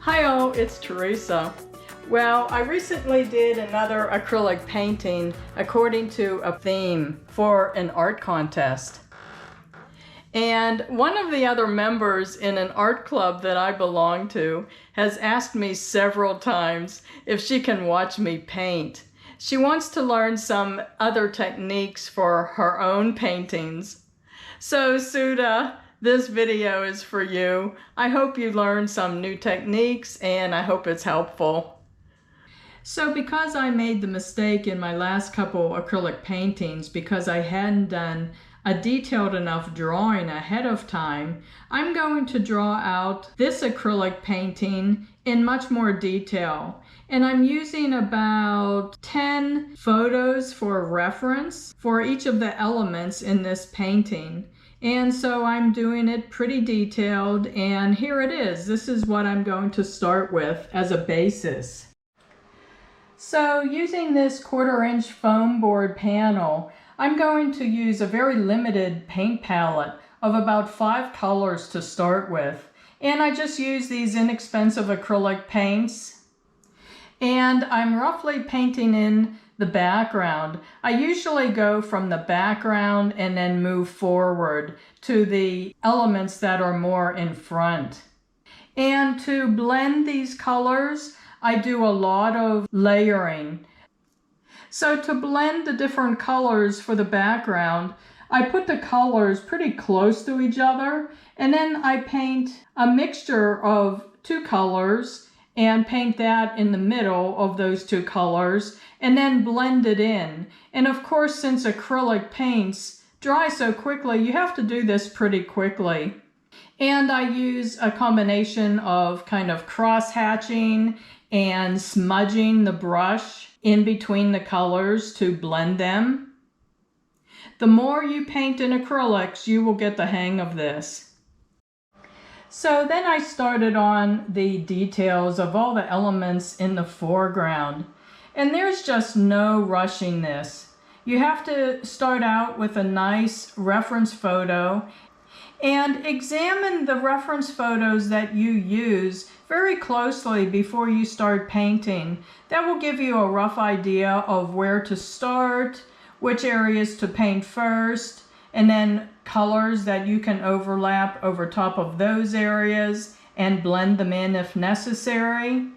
Hi all, it's Teresa. Well, I recently did another acrylic painting according to a theme for an art contest. And one of the other members in an art club that I belong to has asked me several times if she can watch me paint. She wants to learn some other techniques for her own paintings. So Suda, this video is for you. I hope you learn some new techniques and I hope it's helpful. So because I made the mistake in my last couple acrylic paintings because I hadn't done a detailed enough drawing ahead of time, I'm going to draw out this acrylic painting in much more detail. And I'm using about 10 photos for reference for each of the elements in this painting. And so I'm doing it pretty detailed, and here it is. This is what I'm going to start with as a basis. So using this 1/4-inch foam board panel, I'm going to use a very limited paint palette of about 5 colors to start with. And I just use these inexpensive acrylic paints. And I'm roughly painting in the background. I usually go from the background and then move forward to the elements that are more in front. And to blend these colors, I do a lot of layering. So to blend the different colors for the background, I put the colors pretty close to each other, and then I paint a mixture of 2 colors and paint that in the middle of those 2 colors and then blend it in. And of course, since acrylic paints dry so quickly, you have to do this pretty quickly. And I use a combination of kind of cross-hatching and smudging the brush in between the colors to blend them. The more you paint in acrylics, you will get the hang of this. So then I started on the details of all the elements in the foreground. And there's just no rushing this. You have to start out with a nice reference photo and examine the reference photos that you use very closely before you start painting. That will give you a rough idea of where to start, which areas to paint first, and then colors that you can overlap over top of those areas and blend them in if necessary.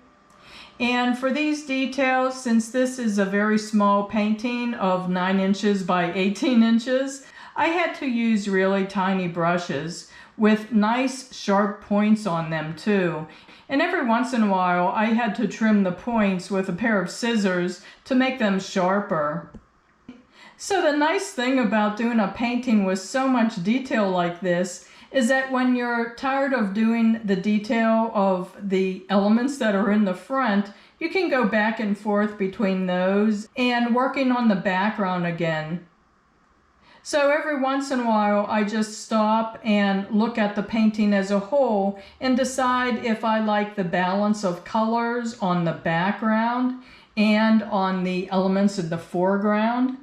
And for these details, since this is a very small painting of 9 inches by 18 inches, I had to use really tiny brushes with nice sharp points on them too. And every once in a while, I had to trim the points with a pair of scissors to make them sharper. So the nice thing about doing a painting with so much detail like this is that when you're tired of doing the detail of the elements that are in the front, you can go back and forth between those and working on the background again. So every once in a while, I just stop and look at the painting as a whole and decide if I like the balance of colors on the background and on the elements in the foreground.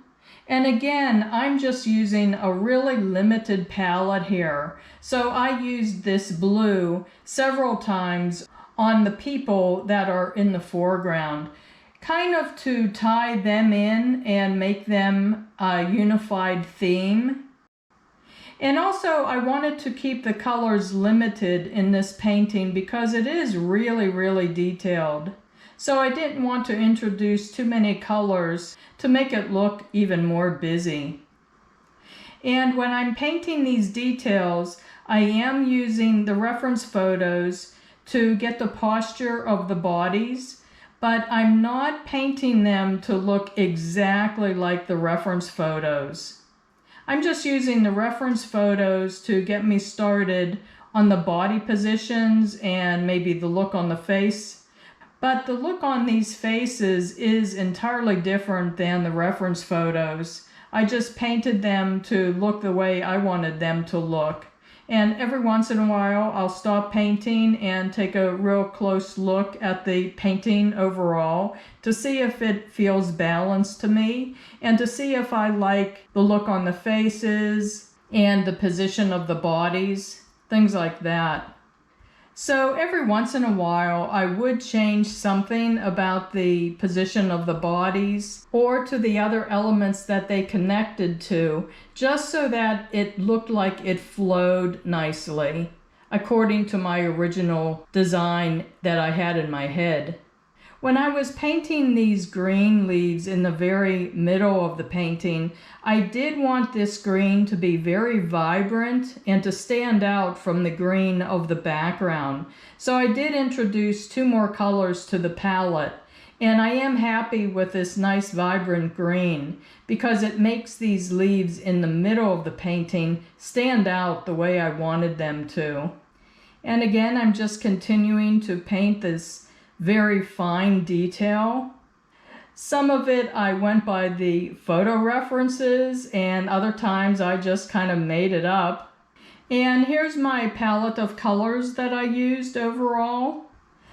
And again, I'm just using a really limited palette here. So I used this blue several times on the people that are in the foreground, kind of to tie them in and make them a unified theme. And also I wanted to keep the colors limited in this painting because it is really, really detailed. So I didn't want to introduce too many colors to make it look even more busy. And when I'm painting these details, I am using the reference photos to get the posture of the bodies, but I'm not painting them to look exactly like the reference photos. I'm just using the reference photos to get me started on the body positions and maybe the look on the face. But the look on these faces is entirely different than the reference photos. I just painted them to look the way I wanted them to look. And every once in a while, I'll stop painting and take a real close look at the painting overall to see if it feels balanced to me and to see if I like the look on the faces and the position of the bodies, things like that. So every once in a while, I would change something about the position of the bodies or to the other elements that they connected to, just so that it looked like it flowed nicely, according to my original design that I had in my head. When I was painting these green leaves in the very middle of the painting, I did want this green to be very vibrant and to stand out from the green of the background. So I did introduce 2 more colors to the palette, and I am happy with this nice vibrant green because it makes these leaves in the middle of the painting stand out the way I wanted them to. And again, I'm just continuing to paint this very fine detail. Some of it I went by the photo references, and other times I just kind of made it up. And here's my palette of colors that I used overall.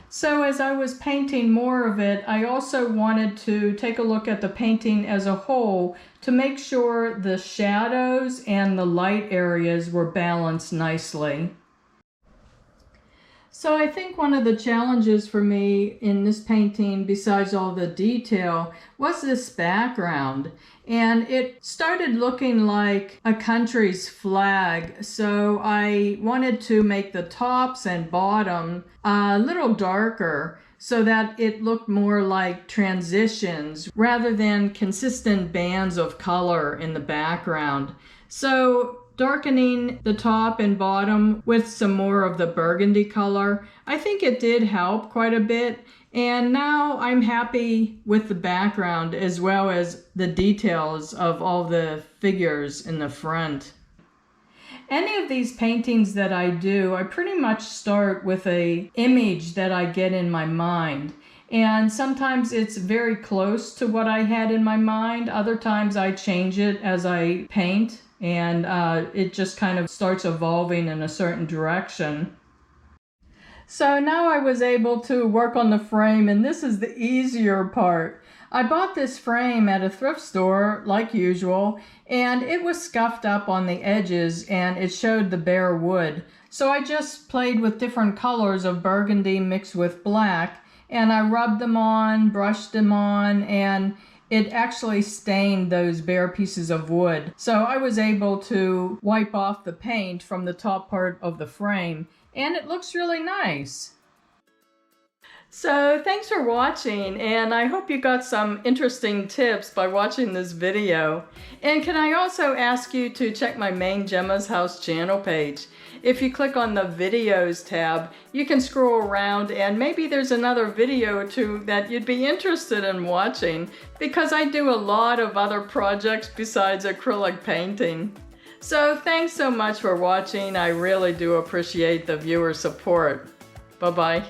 So as I was painting more of it, I also wanted to take a look at the painting as a whole to make sure the shadows and the light areas were balanced nicely. So I think one of the challenges for me in this painting, besides all the detail, was this background. And it started looking like a country's flag. So I wanted to make the tops and bottom a little darker so that it looked more like transitions rather than consistent bands of color in the background. So darkening the top and bottom with some more of the burgundy color, I think it did help quite a bit. And now I'm happy with the background as well as the details of all the figures in the front. Any of these paintings that I do, I pretty much start with an image that I get in my mind. And sometimes it's very close to what I had in my mind. Other times I change it as I paint, and it just kind of starts evolving in a certain direction. So now I was able to work on the frame, and this is the easier part. I bought this frame at a thrift store like usual, and it was scuffed up on the edges and it showed the bare wood. So I just played with different colors of burgundy mixed with black, and I rubbed them on, brushed them on, and it actually stained those bare pieces of wood. So I was able to wipe off the paint from the top part of the frame, and it looks really nice. So thanks for watching, and I hope you got some interesting tips by watching this video. And can I also ask you to check my main Gemma's House channel page. If you click on the videos tab, you can scroll around and maybe there's another video or 2 that you'd be interested in watching, because I do a lot of other projects besides acrylic painting. So thanks so much for watching. I really do appreciate the viewer support. Bye-bye.